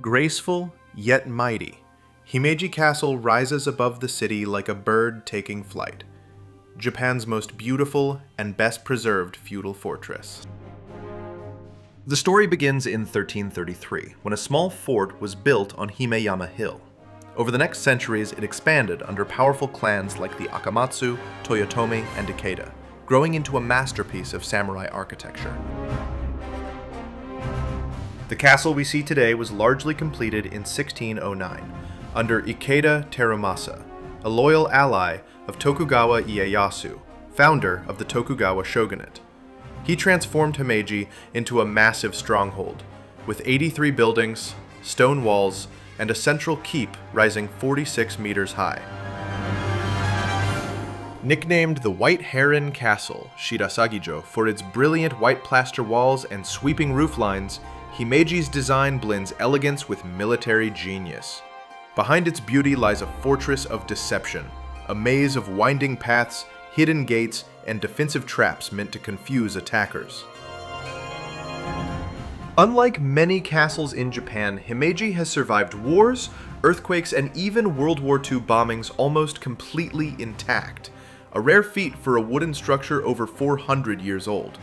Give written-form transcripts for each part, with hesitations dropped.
Graceful, yet mighty, Himeji Castle rises above the city like a bird taking flight. Japan's most beautiful and best preserved feudal fortress. The story begins in 1333, when a small fort was built on Himeyama Hill. Over the next centuries, it expanded under powerful clans like the Akamatsu, Toyotomi, and Ikeda, growing into a masterpiece of samurai architecture. The castle we see today was largely completed in 1609, under Ikeda Terumasa, a loyal ally of Tokugawa Ieyasu, founder of the Tokugawa shogunate. He transformed Himeji into a massive stronghold, with 83 buildings, stone walls, and a central keep rising 46 meters high. Nicknamed the White Heron Castle, Shirasagijo, for its brilliant white plaster walls and sweeping roof lines, Himeji's design blends elegance with military genius. Behind its beauty lies a fortress of deception, a maze of winding paths, hidden gates, and defensive traps meant to confuse attackers. Unlike many castles in Japan, Himeji has survived wars, earthquakes, and even World War II bombings almost completely intact, a rare feat for a wooden structure over 400 years old.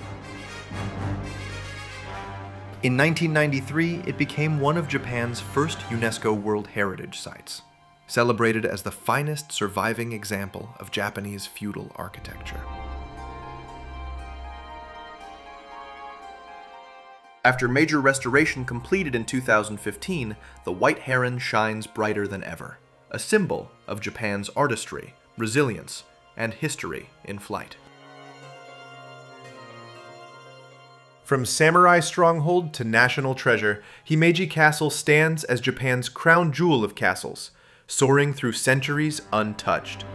In 1993, it became one of Japan's first UNESCO World Heritage Sites, celebrated as the finest surviving example of Japanese feudal architecture. After major restoration completed in 2015, the White Heron shines brighter than ever, a symbol of Japan's artistry, resilience, and history in flight. From samurai stronghold to national treasure, Himeji Castle stands as Japan's crown jewel of castles, soaring through centuries untouched.